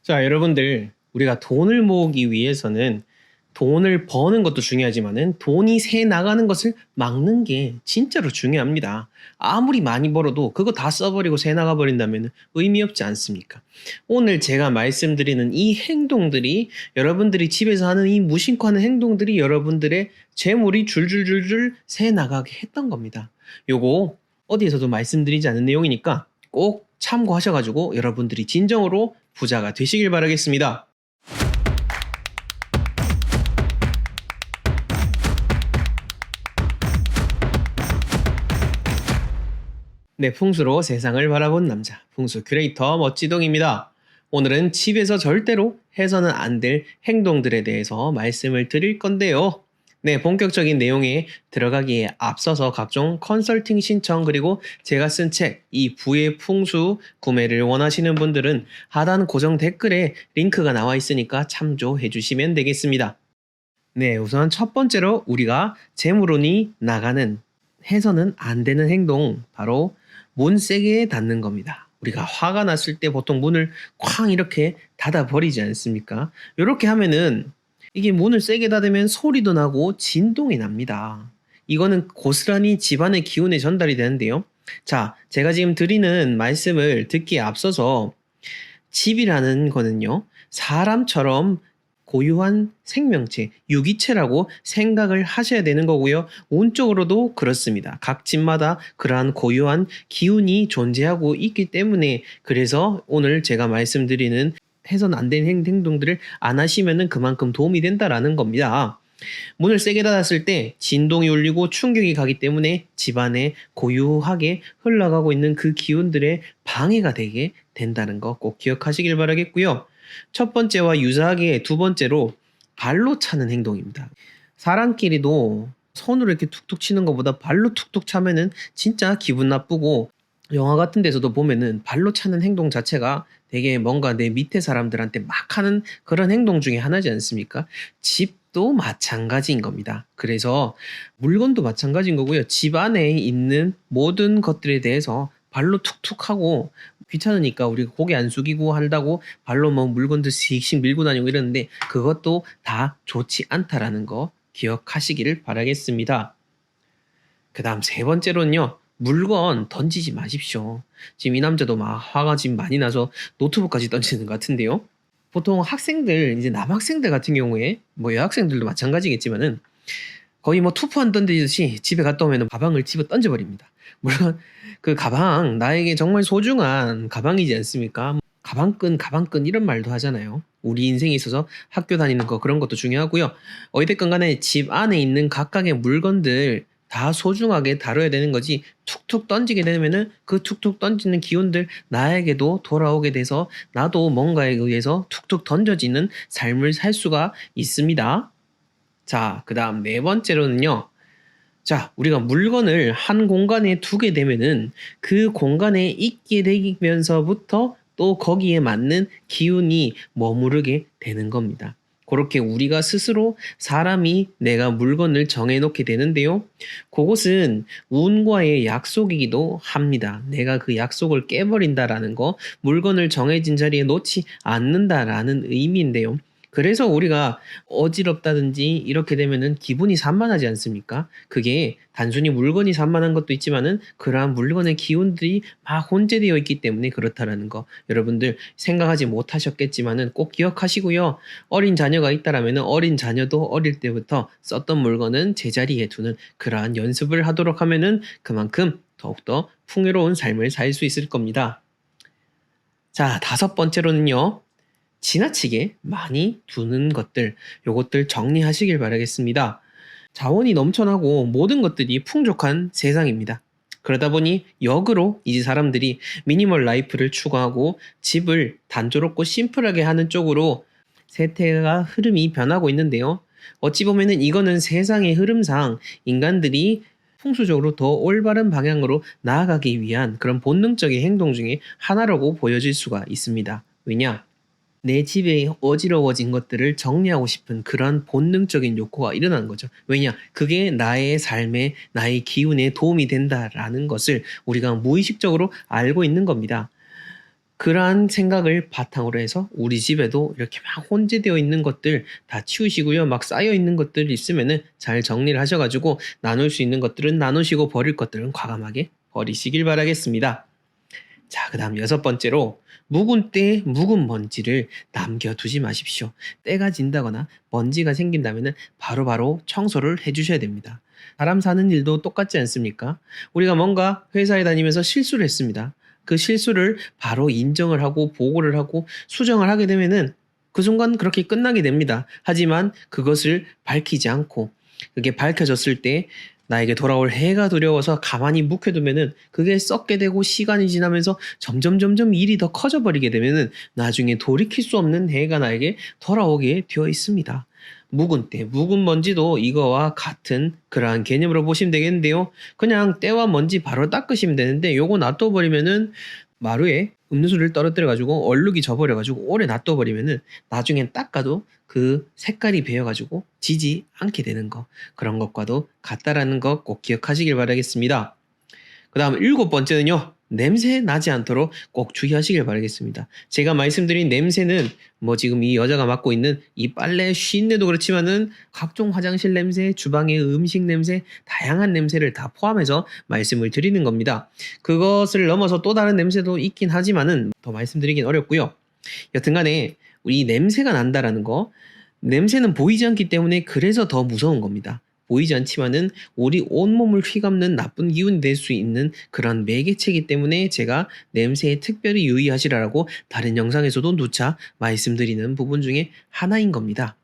자, 여러분들, 우리가 돈을 모으기 위해서는 돈을 버는 것도 중요하지만은 돈이 새 나가는 것을 막는 게 진짜로 중요합니다. 아무리 많이 벌어도 그거 다 써버리고 새 나가버린다면 의미 없지 않습니까? 오늘 제가 말씀드리는 이 행동들이 여러분들이 집에서 하는 이 무심코 하는 행동들이 여러분들의 재물이 줄줄줄줄 새 나가게 했던 겁니다. 요거 어디에서도 말씀드리지 않은 내용이니까 꼭 참고하셔가지고 여러분들이 진정으로 부자가 되시길 바라겠습니다. 네, 풍수로 세상을 바라본 남자, 풍수 큐레이터 멋지동입니다. 오늘은 집에서 절대로 해서는 안 될 행동들에 대해서 말씀을 드릴 건데요. 네, 본격적인 내용에 들어가기에 앞서서 각종 컨설팅 신청 그리고 제가 쓴 책 이 부의 풍수 구매를 원하시는 분들은 하단 고정 댓글에 링크가 나와 있으니까 참조해 주시면 되겠습니다. 네, 우선 첫 번째로 우리가 재물운이 나가는 해서는 안 되는 행동 바로 문 세게 닫는 겁니다. 우리가 화가 났을 때 보통 문을 쾅 이렇게 닫아 버리지 않습니까? 이렇게 하면은 이게 문을 세게 닫으면 소리도 나고 진동이 납니다. 이거는 고스란히 집안의 기운에 전달이 되는데요. 자, 제가 지금 드리는 말씀을 듣기에 앞서서 집이라는 거는요, 사람처럼 고유한 생명체, 유기체라고 생각을 하셔야 되는 거고요. 운적으로도 그렇습니다. 각 집마다 그러한 고유한 기운이 존재하고 있기 때문에 그래서 오늘 제가 말씀드리는 해서는 안 되는 행동들을 안 하시면은 그만큼 도움이 된다라는 겁니다. 문을 세게 닫았을 때 진동이 울리고 충격이 가기 때문에 집안에 고유하게 흘러가고 있는 그 기운들의 방해가 되게 된다는 거 꼭 기억하시길 바라겠고요. 첫 번째와 유사하게 두 번째로 발로 차는 행동입니다. 사람끼리도 손으로 이렇게 툭툭 치는 것보다 발로 툭툭 차면은 진짜 기분 나쁘고 영화 같은 데서도 보면은 발로 차는 행동 자체가 되게 뭔가 내 밑에 사람들한테 막 하는 그런 행동 중에 하나지 않습니까? 집도 마찬가지인 겁니다. 그래서 물건도 마찬가지인 거고요. 집 안에 있는 모든 것들에 대해서 발로 툭툭 하고 귀찮으니까 우리가 고개 안 숙이고 한다고 발로 뭐 물건들 씩씩 밀고 다니고 이러는데 그것도 다 좋지 않다라는 거 기억하시기를 바라겠습니다. 그 다음 세 번째로는요. 물건 던지지 마십시오. 지금 이 남자도 막 화가 지금 많이 나서 노트북까지 던지는 것 같은데요. 보통 학생들, 이제 남학생들 같은 경우에 뭐 여학생들도 마찬가지겠지만은 거의 뭐 투포한 던지듯이 집에 갔다 오면 가방을 집어 던져버립니다. 물론 그 가방 나에게 정말 소중한 가방이지 않습니까? 가방끈 이런 말도 하잖아요. 우리 인생에 있어서 학교 다니는 거 그런 것도 중요하고요. 어찌됐건 간에 집 안에 있는 각각의 물건들 다 소중하게 다뤄야 되는 거지 툭툭 던지게 되면은 그 툭툭 던지는 기운들 나에게도 돌아오게 돼서 나도 뭔가에 의해서 툭툭 던져지는 삶을 살 수가 있습니다. 자, 그 다음 네 번째로는요. 자, 우리가 물건을 한 공간에 두게 되면은 그 공간에 있게 되면서부터 또 거기에 맞는 기운이 머무르게 되는 겁니다. 그렇게 우리가 스스로 사람이 내가 물건을 정해놓게 되는데요. 그것은 운과의 약속이기도 합니다. 내가 그 약속을 깨버린다라는 거, 물건을 정해진 자리에 놓지 않는다라는 의미인데요. 그래서 우리가 어지럽다든지 이렇게 되면은 기분이 산만하지 않습니까? 그게 단순히 물건이 산만한 것도 있지만은 그러한 물건의 기운들이 막 혼재되어 있기 때문에 그렇다라는 거 여러분들 생각하지 못하셨겠지만은 꼭 기억하시고요. 어린 자녀가 있다라면은 어린 자녀도 어릴 때부터 썼던 물건은 제자리에 두는 그러한 연습을 하도록 하면은 그만큼 더욱더 풍요로운 삶을 살 수 있을 겁니다. 자, 다섯 번째로는요. 지나치게 많이 두는 것들, 요것들 정리하시길 바라겠습니다. 자원이 넘쳐나고 모든 것들이 풍족한 세상입니다. 그러다 보니 역으로 이제 사람들이 미니멀 라이프를 추구하고 집을 단조롭고 심플하게 하는 쪽으로 세태가 흐름이 변하고 있는데요. 어찌 보면은 이거는 세상의 흐름상 인간들이 풍수적으로 더 올바른 방향으로 나아가기 위한 그런 본능적인 행동 중에 하나라고 보여질 수가 있습니다. 왜냐? 내 집에 어지러워진 것들을 정리하고 싶은 그런 본능적인 욕구가 일어난 거죠. 왜냐? 그게 나의 삶에, 나의 기운에 도움이 된다라는 것을 우리가 무의식적으로 알고 있는 겁니다. 그러한 생각을 바탕으로 해서 우리 집에도 이렇게 막 혼재되어 있는 것들 다 치우시고요. 막 쌓여 있는 것들이 있으면은 잘 정리를 하셔 가지고 나눌 수 있는 것들은 나누시고 버릴 것들은 과감하게 버리시길 바라겠습니다. 자, 그다음 여섯 번째로 묵은 때에 묵은 먼지를 남겨두지 마십시오. 때가 진다거나 먼지가 생긴다면은 바로바로 청소를 해 주셔야 됩니다. 사람 사는 일도 똑같지 않습니까? 우리가 뭔가 회사에 다니면서 실수를 했습니다. 그 실수를 바로 인정을 하고 보고를 하고 수정을 하게 되면은 그 순간 그렇게 끝나게 됩니다. 하지만 그것을 밝히지 않고 그게 밝혀졌을 때 나에게 돌아올 해가 두려워서 가만히 묵혀두면은 그게 썩게 되고 시간이 지나면서 점점 일이 더 커져 버리게 되면은 나중에 돌이킬 수 없는 해가 나에게 돌아오게 되어 있습니다. 묵은 때, 묵은 먼지도 이거와 같은 그러한 개념으로 보시면 되겠는데요. 그냥 때와 먼지 바로 닦으시면 되는데 요거 놔둬 버리면은 마루에 음료수를 떨어뜨려 가지고 얼룩이 져 버려 가지고 오래 놔둬 버리면은 나중엔 닦아도 그 색깔이 배어 가지고 지지 않게 되는 거. 그런 것과도 같다라는 거 꼭 기억하시길 바라겠습니다. 그다음 일곱 번째는요. 냄새 나지 않도록 꼭 주의하시길 바라겠습니다. 제가 말씀드린 냄새는 뭐 지금 이 여자가 맡고 있는 이 빨래 쉰내도 그렇지만은 각종 화장실 냄새, 주방의 음식 냄새, 다양한 냄새를 다 포함해서 말씀을 드리는 겁니다. 그것을 넘어서 또 다른 냄새도 있긴 하지만은 더 말씀드리긴 어렵고요. 여튼간에 우리 냄새가 난다라는 거, 냄새는 보이지 않기 때문에 그래서 더 무서운 겁니다. 보이지 않지만은 우리 온몸을 휘감는 나쁜 기운이 될 수 있는 그런 매개체이기 때문에 제가 냄새에 특별히 유의하시라고 다른 영상에서도 누차 말씀드리는 부분 중에 하나인 겁니다.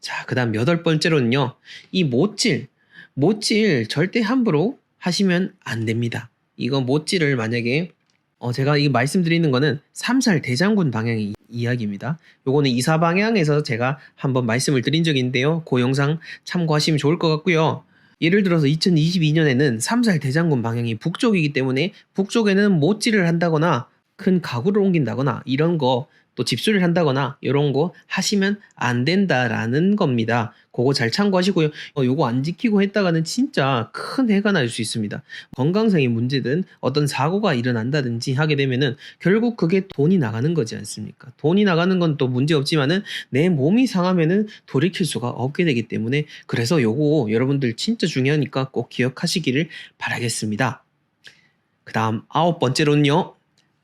자, 그다음 여덟 번째로는요. 이 못질 절대 함부로 하시면 안 됩니다. 이거 못질을 만약에 제가 이 말씀드리는 거는 삼살 대장군 방향의 이야기입니다. 요거는 이사 방향에서 제가 한번 말씀을 드린 적이 있는데요. 그 영상 참고하시면 좋을 것 같고요. 예를 들어서 2022년에는 삼살 대장군 방향이 북쪽이기 때문에 북쪽에는 못질을 한다거나 큰 가구를 옮긴다거나 이런 거 또 집수리를 한다거나 이런 거 하시면 안 된다라는 겁니다. 그거 잘 참고하시고요. 요거 안 지키고 했다가는 진짜 큰 해가 날 수 있습니다. 건강상의 문제든 어떤 사고가 일어난다든지 하게 되면은 결국 그게 돈이 나가는 거지 않습니까? 돈이 나가는 건 또 문제 없지만은 내 몸이 상하면은 돌이킬 수가 없게 되기 때문에 그래서 요거 여러분들 진짜 중요하니까 꼭 기억하시기를 바라겠습니다. 그 다음 아홉 번째로는요.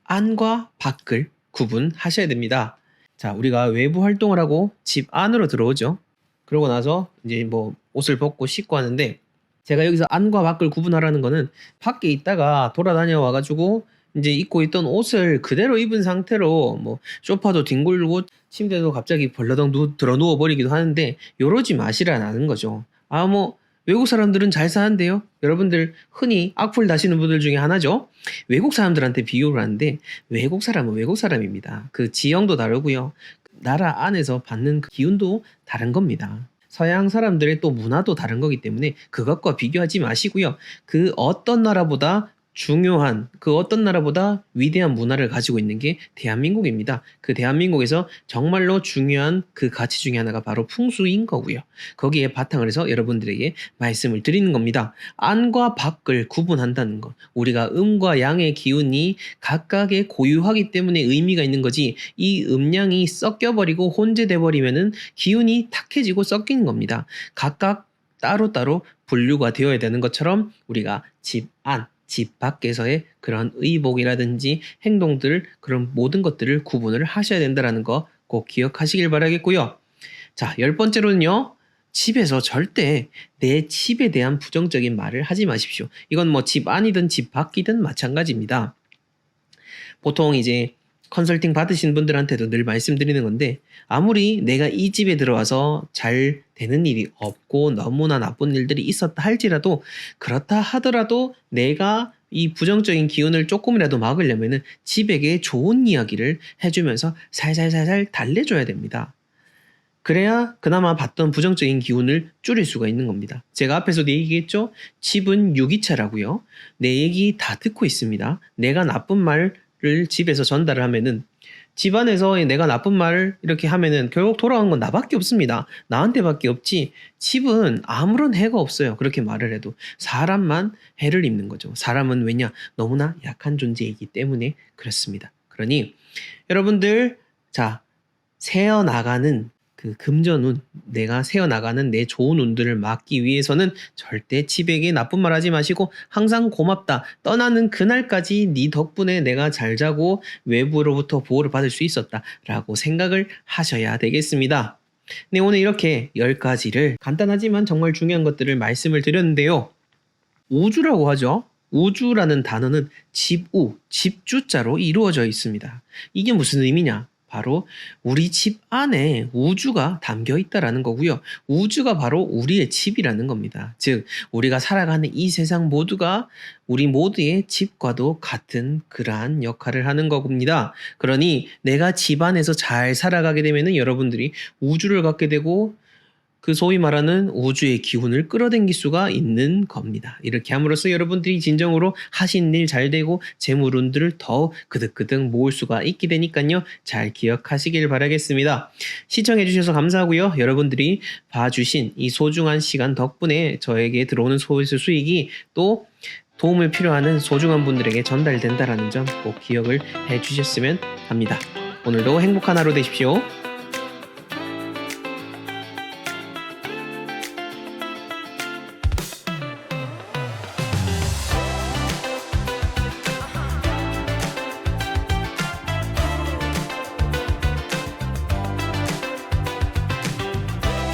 안과 밖을 구분하셔야 됩니다. 자, 우리가 외부 활동을 하고 집 안으로 들어오죠. 그러고 나서 이제 뭐 옷을 벗고 씻고 하는데 제가 여기서 안과 밖을 구분하라는 거는 밖에 있다가 돌아다녀 와가지고 이제 입고 있던 옷을 그대로 입은 상태로 뭐 소파도 뒹굴고 침대도 갑자기 벌러덩 들어 누워 버리기도 하는데 요러지 마시라는 거죠. 뭐 외국 사람들은 잘 사는데요. 여러분들 흔히 악플 다시는 분들 중에 하나죠. 외국 사람들한테 비유를 하는데 외국 사람은 외국 사람입니다. 그 지형도 다르고요. 나라 안에서 받는 그 기운도 다른 겁니다. 서양 사람들의 또 문화도 다른 거기 때문에 그것과 비교하지 마시고요. 그 어떤 나라보다 중요한 그 어떤 나라보다 위대한 문화를 가지고 있는 게 대한민국입니다. 그 대한민국에서 정말로 중요한 그 가치 중에 하나가 바로 풍수인 거고요. 거기에 바탕을 해서 여러분들에게 말씀을 드리는 겁니다. 안과 밖을 구분한다는 것. 우리가 음과 양의 기운이 각각의 고유하기 때문에 의미가 있는 거지 이 음양이 섞여버리고 혼재돼 버리면은 기운이 탁해지고 섞이는 겁니다. 각각 따로따로 분류가 되어야 되는 것처럼 우리가 집 안, 집 밖에서의 그런 의복이라든지 행동들 그런 모든 것들을 구분을 하셔야 된다는 거 꼭 기억하시길 바라겠고요. 자, 열 번째로는요. 집에서 절대 내 집에 대한 부정적인 말을 하지 마십시오. 이건 뭐 집 안이든 집 밖이든 마찬가지입니다. 보통 이제 컨설팅 받으신 분들한테도 늘 말씀드리는 건데 아무리 내가 이 집에 들어와서 잘 되는 일이 없고 너무나 나쁜 일들이 있었다 할지라도 그렇다 하더라도 내가 이 부정적인 기운을 조금이라도 막으려면은 집에게 좋은 이야기를 해주면서 살살살살 달래줘야 됩니다. 그래야 그나마 받던 부정적인 기운을 줄일 수가 있는 겁니다. 제가 앞에서도 얘기했죠? 집은 유기체라고요. 내 얘기 다 듣고 있습니다. 내가 나쁜 말을 집에서 전달을 하면은 집안에서 내가 나쁜 말을 이렇게 하면은 결국 돌아오는 건 나밖에 없습니다. 나한테밖에 없지 집은 아무런 해가 없어요. 그렇게 말을 해도 사람만 해를 입는 거죠. 사람은 왜냐? 너무나 약한 존재이기 때문에 그렇습니다. 그러니 여러분들 자 새어나가는 그 금전운, 내가 새어나가는 내 좋은 운들을 막기 위해서는 절대 집에게 나쁜 말 하지 마시고 항상 고맙다. 떠나는 그날까지 네 덕분에 내가 잘 자고 외부로부터 보호를 받을 수 있었다. 라고 생각을 하셔야 되겠습니다. 네, 오늘 이렇게 10가지를 간단하지만 정말 중요한 것들을 말씀을 드렸는데요. 우주라고 하죠. 우주라는 단어는 집우, 집주자로 이루어져 있습니다. 이게 무슨 의미냐? 바로 우리 집 안에 우주가 담겨 있다라는 거고요. 우주가 바로 우리의 집이라는 겁니다. 즉, 우리가 살아가는 이 세상 모두가 우리 모두의 집과도 같은 그러한 역할을 하는 겁니다. 그러니 내가 집 안에서 잘 살아가게 되면은 여러분들이 우주를 갖게 되고 그 소위 말하는 우주의 기운을 끌어당길 수가 있는 겁니다. 이렇게 함으로써 여러분들이 진정으로 하신 일 잘 되고 재물운들을 더 그득그득 모을 수가 있게 되니까요. 잘 기억하시길 바라겠습니다. 시청해주셔서 감사하고요. 여러분들이 봐주신 이 소중한 시간 덕분에 저에게 들어오는 수익이 또 도움을 필요하는 소중한 분들에게 전달된다는 점 꼭 기억을 해주셨으면 합니다. 오늘도 행복한 하루 되십시오.